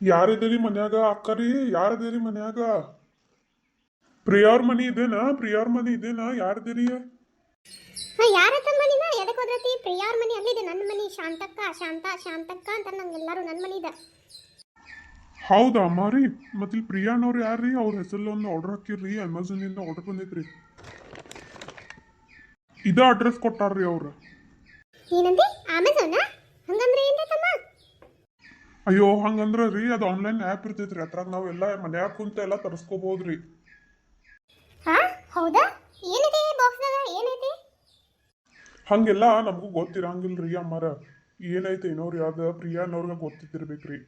ಯಾರಿದ್ದೀರಿ ಮನ್ಯಾಗ ಅಕ್ಕರಿ? ಯಾರದಿರಿ ಮನ್ಯಾಗ? ಪ್ರಿಯವ್ರ ಮನಿ ಇದೇನಾ? ಪ್ರಿಯವ್ರ ಮನಿ ಇದೇನಾ? ಯಾರದಿರಿ? ಯಾರತ್ತ ಮನಿನ ಎದಕ್ಕೆ ಹೋದ್ರತಿ? ಪ್ರಿಯಾರ ಮನಿ ಅಲ್ಲಿದೆ. ನನ್ನ ಮನಿ ಶಾಂತಕ್ಕ, ಶಾಂತಕ್ಕ ಅಂತ ನಂಗೆಲ್ಲರೂ ನನ್ನ ಮನಿ ಇದೆ. ಹೌದಾ ಅಮ್ಮಾರಿ? ಮತ್ತೆ ಇಲ್ಲಿ ಪ್ರಿಯಾನವ್ರು ಯಾರ್ರಿ? ಅವ್ರ ಹೆಸರಲ್ಲಿ ಒಂದು ಆರ್ಡರ್ ಹಾಕಿರ್ರಿ, ಅಮೆಝಾನಿಂದ ಆರ್ಡರ್ ಬಂದೈತ್ರಿ. ಇದ ಅಡ್ರೆಸ್ ಕೊಟ್ಟಾರ್ರಿ ಅವ್ರು. ಏನಂದಿ? ಅಮೆಝಾನ? ಹಂಗಂದ್ರೆ ಏನ್ರಿ ತಮ್ಮ? ಅಯ್ಯೋ ಹಂಗಂದ್ರ ರೀ, ಅದು ಆನ್ಲೈನ್ ಆ್ಯಪ್ ಇರ್ತೈತ್ರಿ, ಅದ್ರಾಗ ನಾವೆಲ್ಲ ಮನ್ಯಾಗ ಕುಂತ ಎಲ್ಲ ತರಿಸ್ಕೋಬೋದ್ರಿ. ಹಾ ಹೌದಾ? ಏನಿದೆ ಬಾಕ್ಸ್ನಾಗ? ಏನೈತಿ? ಹಂಗೆಲ್ಲ ನಮಗೂ ಗೊತ್ತಿರಂಗಿಲ್ರಿ ಅಮ್ಮಾರ. ಏನೈತೆ ಏನೋರು ಯಾವ್ದು ಪ್ರಿಯಾನವ್ರಿಗೆ ಗೊತ್ತಿದ್ದಿರ್ಬೇಕ್ರಿ.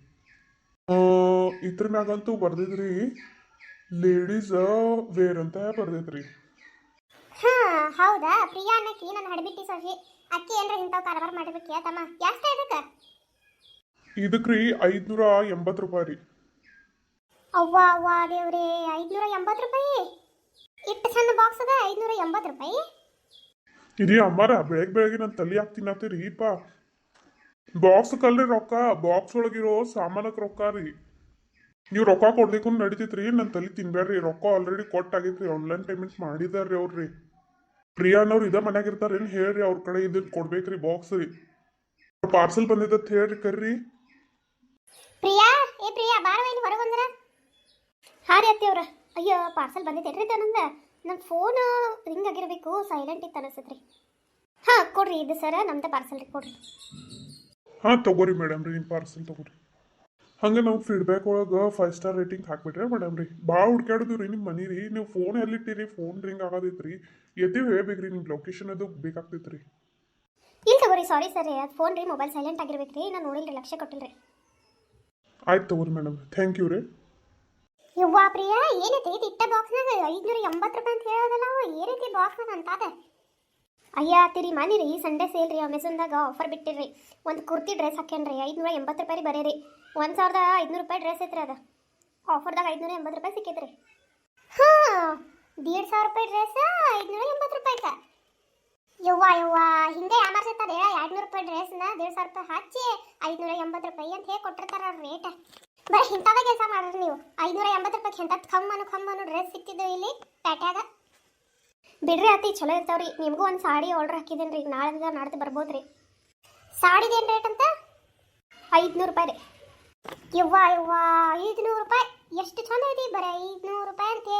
ಇದ್ರ ಮ್ಯಾಗಂತೂ ಬರ್ದಿದ್ರಿ, ಲೇಡೀಸ್ ವೇರ್ ಅಂತ ಬರ್ದೈತ್ರಿ. ಹಾ ಹೌದಾ? ಪ್ರಿಯಾ ಅನ್ನಕ್ಕೆ ನನ್ನ ಹಡಬಿಟ್ಟಿ ಸೊಸಿ ಅಕ್ಕಿ ಏನ್ರ ಇಂಥವು ಕಾರವಾರ ಮಾಡಿರ್ಬೇಕು ತಮ್ಮ. ಎಷ್ಟು ಇದಕ್ಕೆ? ಇದಕ್ರಿ 580 ರೂಪಾಯಿ ರೀ. ಅವ್ವ ಅವ್ವ ದೇವ್ರೇ, 580 ರೂಪಾಯಿ? ಇಟ್ಟು ಸಣ್ಣ ಬಾಕ್ಸ್ ಅದ 580 ರೂಪಾಯಿ? ಇರಿ ಅಮ್ಮಾರ, ಬೆಳಗ್ಗೆ ನಾನು ತಲೆ ಹಾಕ್ತಿನ್ನತ್ತೀರಿ ಪಾ. ಬಾಕ್ಸ್ ಕಲ್ರಿ ರೊಕ್ಕ, ಬಾಕ್ಸ್ ಒಳಗಿರೋ ಸಾಮಾನಕ್ಕೆ ರೊಕ್ಕ ರೀ. ನೀವು ರೊಕ್ಕ ಕೊಡ್ಲಿಕ್ಕೂ ನಡೀತೈತ್ರಿ, ನನ್ನ ತಲೆ ತಿನ್ಬೇಡ್ರಿ. ರೊಕ್ಕ ಆಲ್ರೆಡಿ ಕೊಟ್ಟಾಗೈತ್ರಿ, ಆನ್ಲೈನ್ ಪೇಮೆಂಟ್ ಮಾಡಿದಾರ್ರಿ ಅವ್ರಿ. ಪ್ರಿಯಾನವ್ರು ಇದ ಮನ್ಯಾಗ ಇರ್ತಾರೇನು ಹೇಳ್ರಿ, ಅವ್ರ ಕಡೆ ಇದನ್ನ ಕೊಡ್ಬೇಕ್ರಿ ಬಾಕ್ಸ್ ರೀ. ಪಾರ್ಸಲ್ ಬಂದಿದ್ದ ಹೇಳ್ರಿ ಕರ್ರಿ. ಪ್ರಿಯಾ, ಏ ಪ್ರಿಯಾ ಬಾರವ ಇಲ್ಲಿ ಹೊರಗೊಂದ್ರ. ಹಾ ರೀ ಅತ್ತಿಯವ್ರ. ಅಯ್ಯೋ ಪಾರ್ಸಲ್ ಬಂದೈತೇನ್ರಿ ನಂದು? ನನ್ನ ಫೋನ್ ರಿಂಗ್ ಆಗಿರ್ಬೇಕು, ಸೈಲೆಂಟ್ ಇತ್ತು ಅನಿಸ್ತೈತ್ರಿ. ಹಾ ಕೊಡ್ರಿ, ಇದು ಸರ ನಮ್ದು ಪಾರ್ಸಲ್ ರೀ, ಕೊಡ್ರಿ. ಹಾ ತಗೋರಿ ಮೇಡಮ್ ರೀ, ನಿಮ್ಮ ಪಾರ್ಸಲ್ ತಗೋರಿ. ಹಂಗೆ ನಾವು ಫೀಡ್ಬ್ಯಾಕ್ ಒಳಗೆ 5 ಸ್ಟಾರ್ ರೇಟಿಂಗ್ ಹಾಕ್ಬಿಟ್ರೆ ಮೇಡಮ್ ರೀ. ಭಾಳ ಹುಡ್ಕ್ಯಾಡಿದ್ವಿ ರೀ ನಿಮ್ಮ ಮನಿ ರೀ. ನೀವು ಫೋನ್ ಎಲ್ಲಿಟ್ಟಿರಿ? ಫೋನ್ ರಿಂಗ್ ಆಗೋದೈತ್ರಿ. ಎತ್ತೀವಿ ಹೇಳ್ಬೇಕ್ರಿ, ನಿಮ್ಮ ಲೊಕೇಶನ್ ಅದು ಬೇಕಾಗ್ತೈತ್ರಿ. ಇಲ್ಲ ತಗೋರಿ, ಸಾರಿ ಸರ್, ಅದು ಫೋನ್ ರೀ, ಮೊಬೈಲ್ ಸೈಲೆಂಟ್ ಆಗಿರ್ಬೇಕ್ರಿ, ನಾನು ನೋಡಿಲ್ರಿ, ಲಕ್ಷ್ಯ ಕೊಟ್ಟಿಲ್ರಿ. ಆಯ್ತು ತಗೋರಿ ಮೇಡಮ್, ಥ್ಯಾಂಕ್ ಯು ರೀ. ಯವ್ವಾ ಪ್ರಿಯಾ, ಏನೈತಿ ಇಟ್ಟ ಬಾಕ್ಸ್ನಾಗ 580 ರೂಪಾಯಿ ಅಂತ ಹೇಳೋದಲ್ಲ? ಏನೈತಿ ಬಾಕ್ಸ್ನಾಗ ಅಂತಾದ? ಅಯ್ಯ ತಿರಿ ಮನಿ ರೀ, ಸಂಡೇ ಸೇಲ್ ರೀ, ಅಮೆಝಾನ್ದಾಗ ಆಫರ್ ಬಿಟ್ಟಿರ್ರಿ. ಒಂದು ಕುರ್ತಿ ಡ್ರೆಸ್ ಹಾಕ್ಯನ್ರಿ, 580 ರೂಪಾಯಿ ಬರೀ ರೀ. 1500 ರೂಪಾಯಿ ಡ್ರೆಸ್ ಐತ್ರಿ, ಅದು ಆಫರ್ದಾಗ 580 ರೂಪಾಯಿ ಸಿಕ್ಕೈತ್ರಿ. ಹಾಂ, 150 ರೂಪಾಯಿ ಡ್ರೆಸ್ 580 ರೂಪಾಯಿಕ? ಯವ್ವಾ ಯವ್ವಾ, ಹಿಂಗೆ ಯಾಮಾರ್ಸೈತದ ಹೇಳ. 200 ರೂಪಾಯಿ ಡ್ರೆಸ್ನ 150 ರೂಪಾಯಿ ಹಚ್ಚಿ 580 ರೂಪಾಯಿ ಅಂತ ಹೇಳಿ ಕೊಟ್ಟಿರ್ತಾರ ರೇಟ್. ಬರೀ ಇಂಥವೇ ಕೆಲಸ ಮಾಡ್ರಿ ನೀವು. 580 ರೂಪಾಯಿ ಎಂಥ ಖಮ್ಮನು ಡ್ರೆಸ್ ಸಿಕ್ತಿದ್ದು ಇಲ್ಲಿ ಪ್ಯಾಟ್ಯಾಗ. ಬಿಡ್ರಿ ಅತಿ, ಚಲೋ ಇರ್ತಾವ್ರಿ. ನಿಮಗೂ ಒಂದು ಸಾಡಿ ಆರ್ಡರ್ ಹಾಕಿದ್ದೇನೆ ರೀ, ನಾಳೆ ನಾಡ್ದು ಬರ್ಬೋದು ರೀ. ಸಾಡಿದೇನು ರೇಟ್ ಅಂತ? 500 ರೂಪಾಯಿ ರೀ. ಯವ್ವಾ ಯವ್ವಾ, 500 ರೂಪಾಯಿ? ಎಷ್ಟು ಚಂದ ಐತಿ, ಬರೀ 500 ರೂಪಾಯಿ ಅಂತೆ.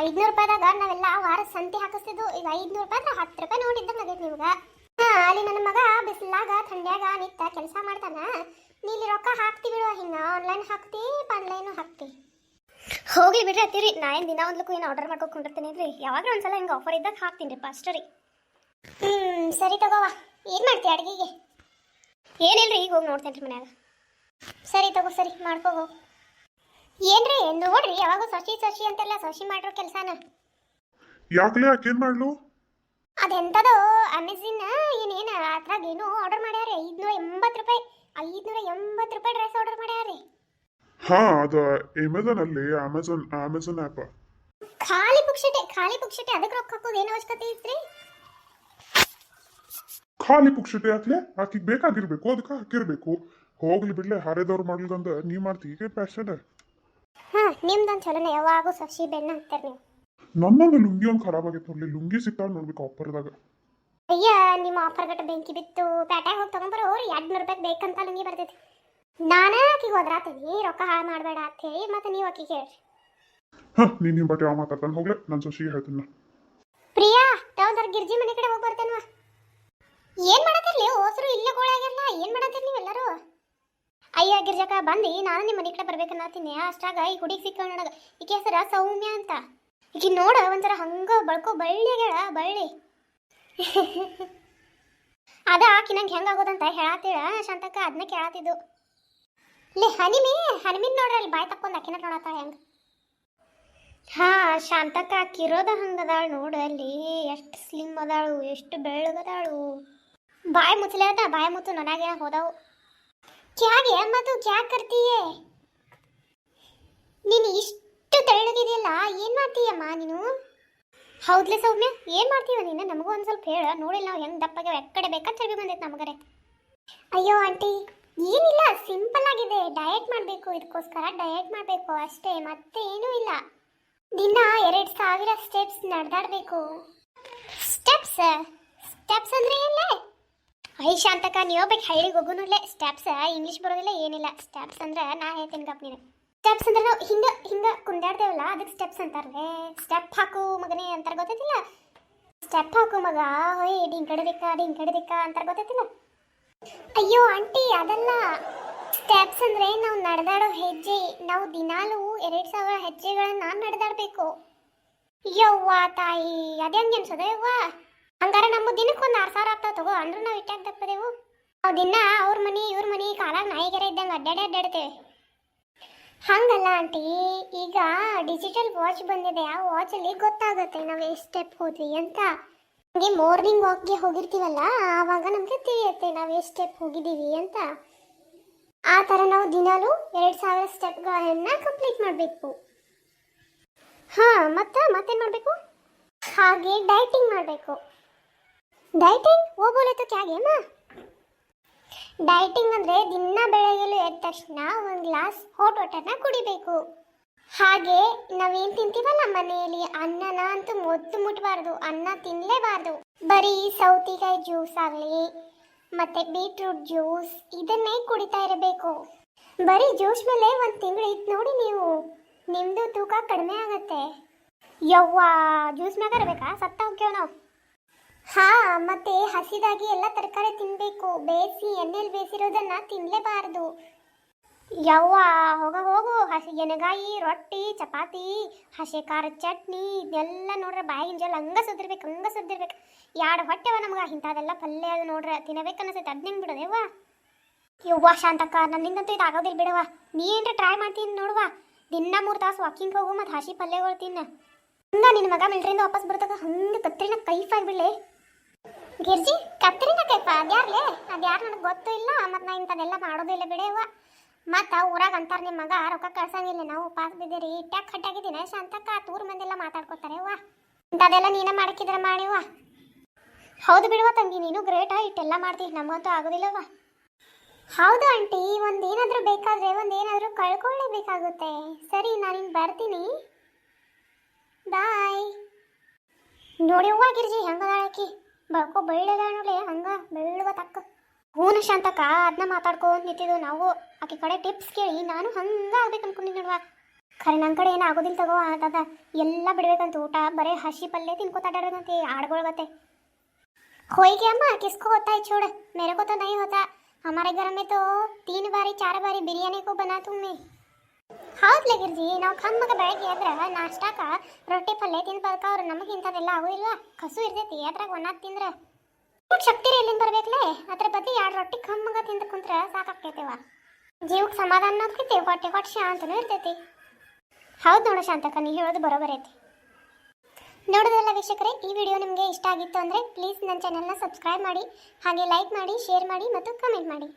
500 ರೂಪಾಯಿದಾಗ ನಾವೆಲ್ಲ ವಾರ ಸಂತೆ ಹಾಕಿಸ್ತಿದ್ದು, ಈಗ 500 ರೂಪಾಯಿ 10 ರೂಪಾಯಿ ನೋಡಿದ್ದಂಗೆ ಆಗೈತೆ ನಿಮ್ಗೆ. ಹಾಂ, ಅಲ್ಲಿ ನನ್ನ ಮಗ ಬಿಸಿಲಾಗ ಥಂಡ್ಯಾಗ ನಿಂತ ಕೆಲಸ ಮಾಡ್ತಾನ. ನೀಲಿ ರೊಕ್ಕ ಹಾಕ್ತಿ ಬಿಡುವ, ಹಿಂಗೆ ಆನ್ಲೈನ್ ಹಾಕ್ತಿ, ಆನ್ಲೈನು ಹಾಕ್ತಿ. ಹೋಗಿ ಬಿಡ್ರಿ ಅತ್ತೀರಿ, ನಾ ಏನು ದಿನ ಒಂದ್ಲಕ್ಕೂ ಏನು ಆರ್ಡರ್ ಮಾಡ್ಕೊಂಡಿರ್ತೀನಿ ರೀ. ಯಾವಾಗ ಒಂದ್ಸಲ ಹಿಂಗೆ ಆಫರ್ ಇದ್ದಾಗ ಹಾಕ್ತೀನಿ ರೀ ಫಸ್ಟ್ ರೀ. ಸರಿ ತಗೋವ. ಏನು ಮಾಡ್ತೀಯ ಅಡುಗೆಗೆ? ಏನಿಲ್ರಿ, ಈಗ ಹೋಗಿ ನೋಡ್ತೇನೆ ರೀ ಮನ್ಯಾಗ. ಸರಿ ತಗೋ, ಸರಿ ಮಾಡ್ಕೋ ಹೋಗು. ಏನ್ರಿ ನೋಡ್ರಿ, ಯಾವಾಗ ಸಸಿ ಅಂತೆಲ್ಲ ಸಸಿ ಮಾಡಿರೋ ಕೆಲಸನ. ಯಾಕಲೇ ಯಾಕೇನು ಮಾಡ್ಲು? ಅದೆಂಥದೋ ಅಮೆಝಾನ್ ಏನೇನು ಅದ್ರಾಗ ಏನೋ ಆರ್ಡರ್ ಮಾಡ್ಯಾರ. 580 ರೂಪಾಯಿ, 580 ರೂಪಾಯಿ ಡ್ರೆಸ್ ಆರ್ಡರ್ ಮಾಡ್ಯಾರಿ. ಹಾ, ಅದು ಅಮೆಝಾನ್ ಅಲ್ಲಿ, ಅಮೆಝಾನ್ ಆ್ಯಪ್. ಖಾಲಿ ಪುಕ್ಷಟೆ ಅದಕ್ಕೆ ರೊಕ್ಕ ಹಾಕೋದು ಏನು ಅವಶ್ಯಕತೆ ಇತ್ರಿ? ಖಾಲಿ ಪುಕ್ಷಟೆ ಹಾಕ್ಲೆ, ಆಕಿಗೆ ಬೇಕಾಗಿರ್ಬೇಕು, ಅದಕ್ಕೆ ಹಾಕಿರ್ಬೇಕು. ಹೋಗ್ಲಿ ಬಿಡ್ಲೆ, ಹಾರೇದವ್ರು ಮಾಡ್ಲಿಕ್ಕಂದ ನೀ ಮಾಡ್ತಿ ಈಗ ಪ್ಯಾಷನ್. ಹಾಂ, ನಿಮ್ದೊಂದು ಚಲೋನೆ, ಯಾವಾಗೂ ಸಸಿ ಬೆಣ್ಣ ಹಾಕ್ತಾರೆ ನೀವು. ನನ್ನೊಂದು ಲುಂಗಿ ಒಂದು ಖರಾಬ್ ಆಗೈತೆ ನೋಡ್ಲಿ, ಲುಂಗಿ ಸಿಗ್ತಾವ ನೋಡ್ಬೇಕು ಆಫರ್ದಾಗ. ಅಯ್ಯ, ನಿಮ್ಮ ಆಫರ್ ಗಟ್ಟ ಬೆಂಕಿ ಬಿತ್ತು. ಪ್ಯಾಟ್ಯಾಗ ಹೋಗಿ ತೊಗೊಂಬರೋ, 200 ರೂಪಾಯಿ ಬೇಕಂತ ಲುಂಗಿ ಬರ್ತೈತಿ. ನಾನೇ ಆಕಿಗೆ ಹೋದ್ರಾತೀನಿ, ರೊಕ್ಕ ಹಾಳು ಮಾಡಬೇಡ ಅಂತ ಹೇಳಿ, ಮತ್ತೆ ನೀವು ಆಕಿಗೆ ಹೇಳ್ರಿ. ಹಾಂ, ನೀನು ಬಟ್ ಯಾವ ಮಾತಾಡ್ತಾನೆ ಹೋಗ್ಲೆ, ನನ್ನ ಸೊಸಿಗೆ ಹೇಳ್ತೀನಿ. ಪ್ರಿಯಾ, ಯಾವ್ದಾರ ಗಿರ್ಜಿ ಮನೆ ಕಡೆ ಹೋಗಿ ಬರ್ತೇನವ. ಏನು ಮಾಡತ್ತಿರ್ಲಿ ಹೋಸರು, ಇಲ್ಲೇ ಗೋಳಾಗ್ಯಾರಲ್ಲ, ಏನು ಮಾಡತ್ತೀರಿ ನೀವೆಲ್ಲರೂ? ಅಯ್ಯ ಗಿರ್ಜಕ ಬಂದು ನಾನು ನಿಮ್ಮ ಮನೆ ಕಡೆ ಬರ್ಬೇಕನ್ನತ್ತೀನಿ. ಅಷ್ಟಾಗ ಈ ಹುಡುಗಿ ಸಿಕ್ಕ ನನಗೆ. ಈಕೆ ಹೆಸರ ಸೌಮ್ಯ ಅಂತ. ಈಕೆ ನೋಡ ಒಂಥರ ಹಂಗ ಬಳ್ಕೋ ಬಳ್ಳಿ ಆಗ್ಯಾಳ, ಬಳ್ಳಿ. ಅದ ಆಕಿ ನಂಗೆ ಹೆಂಗಾಗೋದಂತ ಹೇಳತ್ತೀಳ ಶಾಂತಕ್ಕ, ಅದನ್ನ ಕೇಳತ್ತಿದ್ದು. ಲೇ ಹನಿಮೀನ್ ನೋಡ್ರಿ, ಅಲ್ಲಿ ಬಾಯ್ ತಕ್ಕೊಂದು ಅಕ್ಕಿನ ನೋಡತ್ತಾಳ ಹೆಂಗೆ. ಹಾ ಶಾಂತಕ್ಕ, ಕಿರೋದ ಹಂಗದಾಳ ನೋಡು, ಅಲ್ಲಿ ಎಷ್ಟು ಸ್ಲಿಮ್ ಅದಾಳು, ಎಷ್ಟು ಬೆಳ್ಳಗದಾಳು. ಬಾಯಿ ಮುಚ್ಚಲೇ ಅದ, ಬಾಯಿ ಮುಚ್ಚು ನನಗೆ ಹೋದವು. ಕ್ಯಾಗೆ ಮತ್ತು ಕ್ಯಾ ಕರ್ತೀಯೇ ನೀನು? ಇಷ್ಟು ತೆಳ್ಳಗಿದೆಯಲ್ಲ, ಏನು ಮಾಡ್ತೀಯಮ್ಮ ನೀನು? ಹೌದ್ಲೆ ಸೌಮ್ಯ, ಏನು ಮಾಡ್ತೀವ ನೀನು? ನಮಗೂ ಒಂದು ಸ್ವಲ್ಪ ಹೇಳ, ನೋಡಿಲ್ಲ ನಾವು ಹೆಂಗೆ ದಪ್ಪಗೆ ಎಕ್ಕಡೆ ಬೇಕಂತ ಹೇಳಿ ಬಂದೈತೆ ನಮಗರೆ. ಅಯ್ಯೋ ಆಂಟಿ, ಏನಿಲ್ಲ, ಸಿಂಪಲ್ ಆಗಿದೆ. ಡಯಟ್ ಮಾಡಬೇಕು, ಇದಕ್ಕೋಸ್ಕರ ಡಯಟ್ ಮಾಡಬೇಕು ಅಷ್ಟೇ, ಮತ್ತೆ ಏನೂ ಇಲ್ಲ. ದಿನ 2000 ಸ್ಟೆಪ್ಸ್ ನಡೆದಾಡಬೇಕು. ಸ್ಟೆಪ್ಸ್ ಸ್ಟೆಪ್ಸ್ ಅಂದ್ರೆ ಏನ್ಲೇ? ಶಾಂತಕ ನೀವು ಬೇಕು ಹಳ್ಳಿಗೆ ಹೋಗೋನುಲ್ಲೇ. ಸ್ಟೆಪ್ಸ್ ಇಂಗ್ಲೀಷ್ ಬರೋದಿಲ್ಲ, ಏನಿಲ್ಲ. ಸ್ಟೆಪ್ಸ್ ಅಂದ್ರೆ ನಾ ಹೇಳ್ತೀನಿ ಗಪ್ ನೀನು. ಸ್ಟೆಪ್ಸ್ ಅಂದ್ರೆ ನಾವು ಹಿಂಗ ಹಿಂಗ ಕುಂದಾಡ್ತೇವಲ್ಲ, ಅದಕ್ಕೆ ಸ್ಟೆಪ್ಸ್ ಅಂತಾರೇ. ಸ್ಟೆಪ್ ಹಾಕು ಮಗನೇ ಅಂತಾರ, ಗೊತ್ತೈತಿಲ್ಲ? ಸ್ಟೆಪ್ ಹಾಕು ಮಗ, ಹೊಯ್ ಡಿಂಕಡದಿಕ್ಕ ಅಂತಾರ, ಗೊತ್ತೈತಿಲ್ಲ? ಅಯ್ಯೋ ಆಂಟಿ, ಅದಲ್ಲ. ಸ್ಟೆಪ್ಸ್ ಅಂದ್ರೆ ನಾವು ನಡೆದಾಡೋ ಹೆಜ್ಜೆ. ನಾವು ದಿನಾಲೂ 2000 ಹೆಜ್ಜೆಗಳನ್ನ ನಡೆದಾಡಬೇಕು. ಯವ್ವ ತಾಯಿ, ಅದೇ ಹಂಗೆ ಅನ್ಸೋದ ಯವ್ವ? ಹಂಗಾರ ನಮ್ಮ ದಿನಕ್ಕೆ ಒಂದು 6000 ಆಗ್ತಾವ ತಗೋ. ಅಂದ್ರೂ ನಾವು ಇಟ್ಟಾಗ ತಪ್ಪದೇವು. ನಾವು ದಿನ ಅವ್ರ ಮನಿ ಇವ್ರ ಮನಿ ಕಾಲಾಗ ನಾಯಿಗೆರೆ ಇದ್ದಂಗೆ ಅಡ್ಡಾಡ್ತೇವೆ. ಹಂಗಲ್ಲ ಆಂಟಿ, ಈಗ ಡಿಜಿಟಲ್ ವಾಚ್ ಬಂದಿದೆ. ಆ ವಾಚಲ್ಲಿ ಗೊತ್ತಾಗುತ್ತೆ ನಾವು ಎಷ್ಟು ಸ್ಟೆಪ್ ಹೋದ್ವಿ ಅಂತ. ನಮಗೆ ಮಾರ್ನಿಂಗ್ ವಾಕ್ಗೆ ಹೋಗಿರ್ತೀವಲ್ಲ, ಆವಾಗ ನಮಗೆ ತಿಳಿಯುತ್ತೆ ನಾವು ಎಷ್ಟು ಸ್ಟೆಪ್ ಹೋಗಿದ್ದೀವಿ ಅಂತ. ಆ ಥರ ನಾವು ದಿನಾಲೂ 2000 ಸ್ಟೆಪ್ಗಳನ್ನು ಕಂಪ್ಲೀಟ್ ಮಾಡಬೇಕು. ಹಾಂ, ಮತ್ತೇನು ಮಾಡಬೇಕು? ಹಾಗೆ ಡೈಟಿಂಗ್ ಮಾಡಬೇಕು. ಡೈಟಿಂಗ್ ಓ ಬೋಲೆ ತೋ ಕ್ಯಾ ಗೇಮ? ಡೈಟಿಂಗ್ ಅಂದರೆ ದಿನ ಬೆಳಗ್ಗೆ ಎದ್ದ ತಕ್ಷಣ ಒಂದು ಗ್ಲಾಸ್ ಹಾಟ್ ವಾಟರ್ನ ಕುಡಿಬೇಕು. ಹಾಗೆ ನಾವೇನು ತಿಂತೀವಲ್ಲ ಮನೆಯಲ್ಲಿ, ಅನ್ನನ ಅಂತೂ ಮೊದ್ದು ಮುಟ್ಟಬಾರ್ದು. ಅನ್ನ ತಿನ್ನಲೇಬಾರ್ದು. ಬರೀ ಸೌತೆಕಾಯಿ ಜ್ಯೂಸ್ ಆಗಲಿ ಮತ್ತು ಬೀಟ್ರೂಟ್ ಜ್ಯೂಸ್ ಇದನ್ನೇ ಕುಡಿತಾ ಇರಬೇಕು. ಬರೀ ಜ್ಯೂಸ್ ಮೇಲೆ ಒಂದು ತಿಂಗಳು ಇತ್ತು ನೋಡಿ ನೀವು, ನಿಮ್ಮದು ತೂಕ ಕಡಿಮೆ ಆಗುತ್ತೆ. ಯವ್ವ, ಜ್ಯೂಸ್ ಮ್ಯಾಗ ಇರಬೇಕಾ? ಸತ್ತ ಹೋಗ್ಯವ ನಾವು. ಹಾಂ, ಮತ್ತೆ ಹಸಿದಾಗಿ ಎಲ್ಲ ತರಕಾರಿ ತಿನ್ನಬೇಕು. ಬೇಯಿಸಿ ಎಣ್ಣೆಲಿ ಬೇಯಿಸಿರೋದನ್ನ ತಿನ್ನಲೇಬಾರ್ದು. ಯವ್ವ, ಹೋಗು. ಹಸಿ ಎಣ್ಣೆಗಾಯಿ, ರೊಟ್ಟಿ, ಚಪಾತಿ, ಹಸಿ ಖಾರದ ಚಟ್ನಿ ಇದೆಲ್ಲ ನೋಡ್ರೆ ಬಾಯಿಗಿನ ಜಲ್ ಹಂಗೆ ಸುದ್ದಿರ್ಬೇಕು. 2 ಹೊಟ್ಟೆವ ನಮ್ಗೆ. ಇಂಥದೆಲ್ಲ ಪಲ್ಯ ಅದು ನೋಡ್ರೆ ತಿನ್ನಬೇಕು ಅನಿಸುತ್ತೆ. ಅದನ್ನ ಬಿಡೋದೇವ್ವ? ಯವ್ವ ಶಾಂತಕ್ಕ, ನನ್ನಿಂದಂತೂ ಇದು ಆಗೋದಿಲ್ಲ ಬಿಡವ. ನೀ ಏನ್ರ ಟ್ರೈ ಮಾಡ್ತೀನಿ ನೋಡುವ. ದಿನ 3 ತಾಸು ವಾಕಿಂಗ್ ಹೋಗು, ಮತ್ತು ಹಸಿ ಪಲ್ಯಗಳು ತಿನ್ನ. ಹಂಗೆ ನಿನ್ನ ಮಗ ಮಿಲ್ಟ್ರಿಯಿಂದ ವಾಪಸ್ ಬರ್ತಕ್ಕ ಹಂಗೆ ಕತ್ರಿನ ಕೈಫಾಗಿಬಿಡ್ಲೆ. ಗಿರ್ಜಿ, ಕತ್ರಿನ ಕೈಫ ಅದ್ಯಾರ್ಲೆ? ಅದ್ಯಾರು ನನಗೆ ಗೊತ್ತೂ ಇಲ್ಲ. ಮತ್ತು ನಾ ಇಂಥದೆಲ್ಲ ಮಾಡೋದಿಲ್ಲ ಬಿಡೇವ. ಮತ್ತು ಊರಾಗ ಅಂತಾರೆ, ನಿಮ್ಮ ಮಗ ರೊಕ್ಕ ಕಳ್ಸಂಗಿಲ್ಲ, ನಾವು ಉಪವಾಸ ಬಿದ್ದೀರಿ, ಟ್ಯಾಕ್ ಹಟ್ಟಾಗಿದ್ದೀನಿ ಶಾಂತಕ್ಕ. ತೂರ್ ಮಂದೆಲ್ಲ ಮಾತಾಡ್ಕೊತಾರೆ ಅವ್ವ. ಇಂಥದೆಲ್ಲ ನೀನೇ ಮಾಡಕ್ಕಿದ್ರೆ ಮಾಡಿವ. ಹೌದು ಬಿಡುವ ತಂಗಿ, ನೀನು ಗ್ರೇಟ. ಇಟ್ಟೆಲ್ಲ ಮಾಡ್ತೀವಿ, ನಮಗಂತೂ ಆಗೋದಿಲ್ಲವ. ಹೌದು ಆಂಟಿ, ಒಂದೇನಾದರೂ ಬೇಕಾದರೆ ಒಂದೇನಾದರೂ ಕಳ್ಕೊಳ್ಳೇಬೇಕಾಗುತ್ತೆ. ಸರಿ, ನಾನಿನ್ನು ಬರ್ತೀನಿ. ಬಾಯ್. ನೋಡಿ ಹೂವ ಗಿರ್ಜಿ ಹೆಂಗದಾಳಕಿ, ಬಳ್ಕೊ ಬೆಳ್ಳದಾಣಲೆ ಹಂಗ ಬೆಳ್ಳಗ ತಕ್ಕ. ಹೂನ ಶಾಂತಕ್ಕ, ಅದನ್ನ ಮಾತಾಡ್ಕೊಂಡು ನಿಂತಿದ್ದು ನಾವು. ಆಕೆ ಕಡೆ ಟಿಪ್ಸ್ ಕೇಳಿ ನಾನು ಹಂಗೆ ಆಗ್ಬೇಕು ಅನ್ಕೊಂಡಿದ್ದು ನೋಡುವ. ಖರೆ ನನ್ನ ಕಡೆ ಏನು ಆಗೋದಿಲ್ಲ ತಗೋ. ಅದ ಎಲ್ಲ ಬಿಡ್ಬೇಕಂತ ಊಟ, ಬರೀ ಹಸಿ ಪಲ್ಯ ತಿನ್ಕೋತಾಡೋದಂತೆ ಆಡ್ಗೊಳ್ಗತ್ತೆ. ಹೋಯ್ಗೆ ಅಮ್ಮ, किसको होता है छोड़, मेरे को तो नहीं होता. हमारे घर में तो 3 बारी 4 बारी बिरयानी को बना तुम्हें. ಹೌದ್ಲೆ ಗಿರ್ಜಿ, ನಾವು ಕಮ್ಮಗೆ ಬೆಳಗ್ಗೆ ಎದ್ರೆ ನಾಷ್ಟಾಕ ರೊಟ್ಟಿ ಪಲ್ಯ ತಿನ್ಬಾರ್ಕ. ಅವ್ರು ನಮಗೆ ಇಂಥದೆಲ್ಲ ಆಗೋದಿಲ್ವ? ಕಸು ಇರ್ತೈತಿ ಅದ್ರಾಗ ಒನ್ನಾಗ ತಿಂದ್ರೆ. ಶಕ್ತಿ ಎಲ್ಲಿಂದ ಬರ್ಬೇಕಲೇ? ಅದ್ರ ಬದಲು 2 ರೊಟ್ಟಿ ಕಮ್ಮಗ ತಿಂದು ಕುಂತ್ರೆ ಸಾಕಾಗ್ತೈತೆವ. ಜೀವಕ್ಕೆ ಸಮಾಧಾನ ಅನ್ನೋದಕ್ಕೆ ಹೊಟ್ಟೆ ಶಾಂತನೂ ಇರ್ತೈತಿ. ಹೌದು ನೋಡು ಶಾಂತಕ್ಕ, ನೀ ಹೇಳೋದು ಬರೋಬರ್ ಐತಿ. ನೋಡೋದಲ್ಲ ವೀಕ್ಷಕರೇ, ಈ ವಿಡಿಯೋ ನಿಮಗೆ ಇಷ್ಟ ಆಗಿತ್ತು ಅಂದರೆ ಪ್ಲೀಸ್ ನನ್ನ ಚಾನೆಲ್ನ ಸಬ್ಸ್ಕ್ರೈಬ್ ಮಾಡಿ, ಹಾಗೆ ಲೈಕ್ ಮಾಡಿ, ಶೇರ್ ಮಾಡಿ ಮತ್ತು ಕಮೆಂಟ್ ಮಾಡಿ.